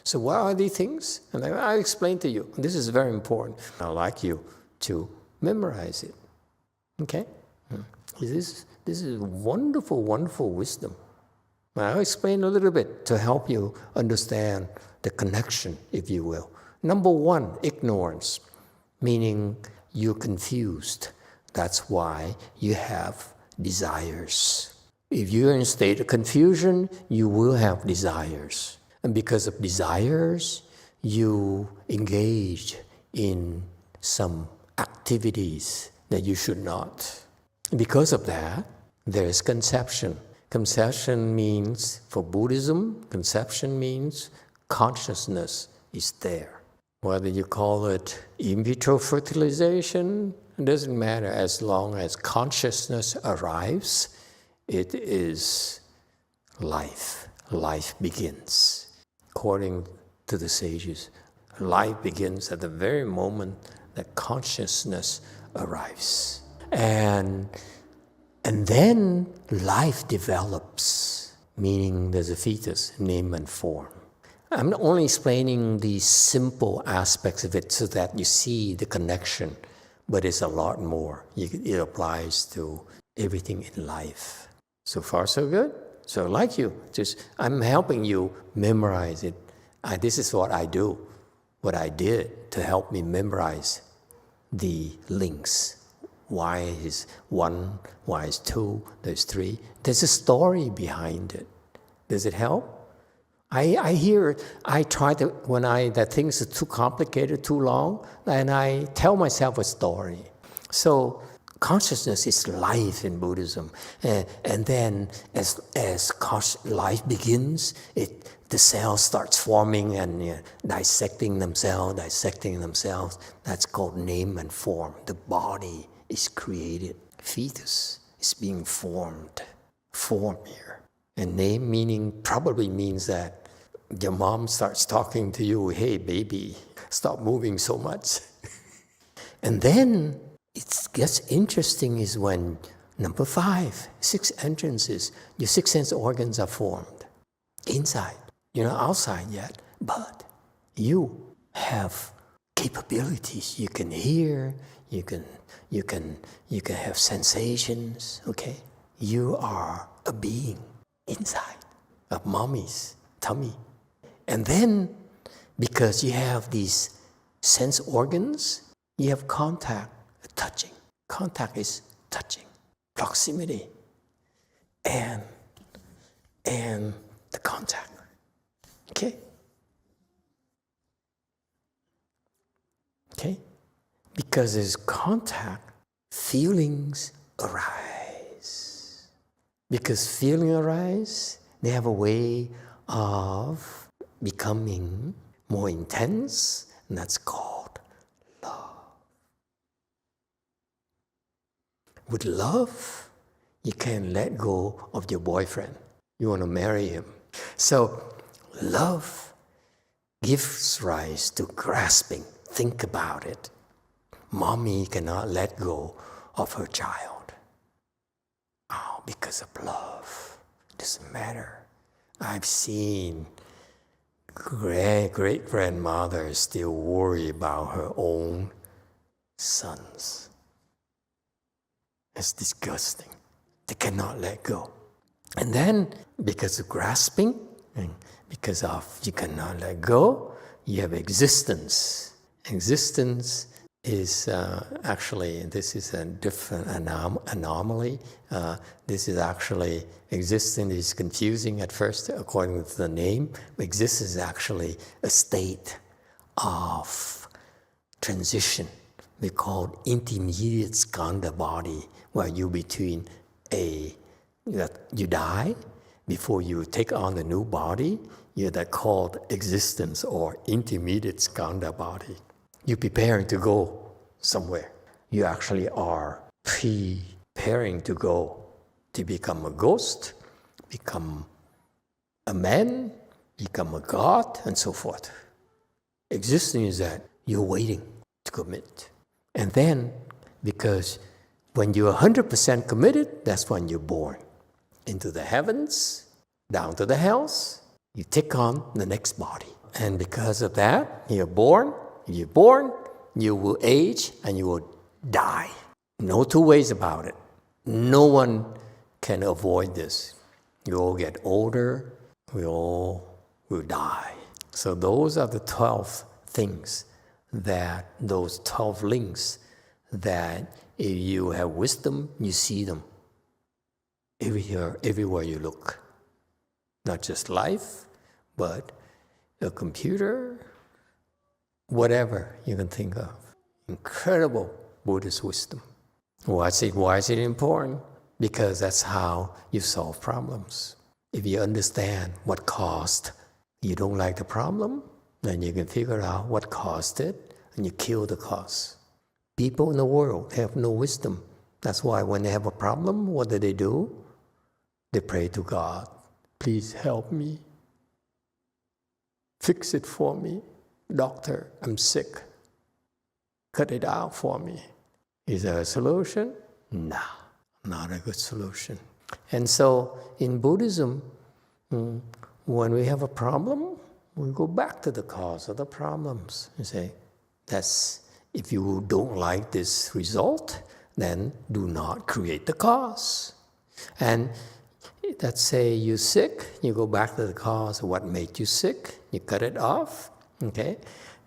So what are these things? And I'll explain to you. This is very important. I'd like you to memorize it. Okay? This is wonderful, wonderful wisdom. I'll explain a little bit to help you understand the connection, if you will. Number one, ignorance, meaning you're confused. That's why you have desires. If you're in a state of confusion, you will have desires. And because of desires, you engage in some activities that you should not. Because of that, there is conception. Conception means, for Buddhism, conception means consciousness is there. Whether you call it in vitro fertilization, it doesn't matter. As long as consciousness arrives, it is life. Life begins. According to the sages, life begins at the very moment that consciousness arrives. And then life develops, meaning there's a fetus, name and form. I'm only explaining the simple aspects of it so that you see the connection, but it's a lot more. It applies to everything in life. So far, so good. So like you, I'm helping you memorize it. This is what I do, what I did to help me memorize the links. Why is one? Why is two? There's three. There's a story behind it. Does it help? I hear it. I try to, that things are too complicated, too long, and I tell myself a story. So consciousness is life in Buddhism. And then as life begins, the cells starts forming and dissecting themselves. That's called name and form. The body is created. Fetus is being formed. Form here. And name probably means that your mom starts talking to you, hey baby, stop moving so much. And then it gets interesting is when number 5, 6 entrances, your 6 sense organs are formed. Inside. You're not outside yet, but you have capabilities. You can hear, you can have sensations, okay? You are a being inside of mommy's tummy. And then, because you have these sense organs, you have contact, touching. Contact is touching, proximity, and the contact. Okay? Okay? Because there's contact, feelings arise. Because feelings arise, they have a way of becoming more intense, and that's called love. With love, you can't let go of your boyfriend. You want to marry him. So, love gives rise to grasping. Think about it. Mommy cannot let go of her child. Oh, because of love. Doesn't matter. I've seen great-grandmothers still worry about her own sons. It's disgusting. They cannot let go. And then, because of grasping, and because of you cannot let go, you have existence. Existence is actually, this is a different anomaly. This is actually, existence is confusing at first according to the name. Existence is actually a state of transition. We call it intermediate skandha body, where you're between you die before you take on a new body. You're that called existence or intermediate skandha body. You're preparing to go somewhere. You actually are preparing to go to become a ghost, become a man, become a god, and so forth. Existing is that you're waiting to commit. And then, because when you're 100% committed, that's when you're born. Into the heavens, down to the hells, you take on the next body. And because of that, you're born, you will age, and you will die. No two ways about it. No one can avoid this. You all get older, we all will die. So those are the 12 things those 12 links that if you have wisdom, you see them everywhere you look. Not just life, but a computer, whatever you can think of. Incredible Buddhist wisdom. Why is it important? Because that's how you solve problems. If you understand what caused, you don't like the problem, then you can figure out what caused it, and you kill the cause. People in the world have no wisdom. That's why when they have a problem, what do? They pray to God. Please help me. Fix it for me. Doctor, I'm sick. Cut it out for me. Is there a solution? No, not a good solution. And so in Buddhism, when we have a problem, we go back to the cause of the problems and say, if you don't like this result, then do not create the cause. And let's say you're sick, you go back to the cause of what made you sick, you cut it off, okay?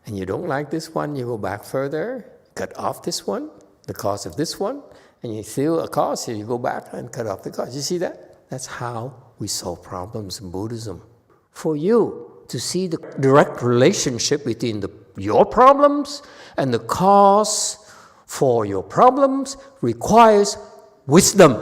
And you don't like this one, you go back further, cut off this one, the cause of this one, and you feel a cause, so you go back and cut off the cause. You see that? That's how we solve problems in Buddhism. For you to see the direct relationship between your problems and the cause for your problems requires wisdom.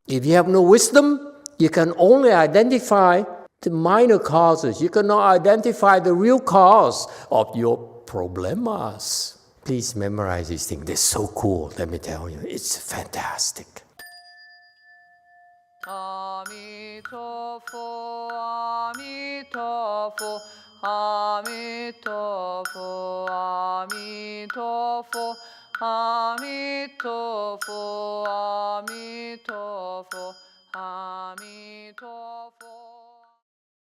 If you have no wisdom, you can only identify the minor causes. You cannot identify the real cause of your problemas. Please memorize these things. They're so cool, let me tell you. It's fantastic. Emituofo, Emituofo, Emituofo, Emituofo, Emituofo, Emituofo, Emituofo.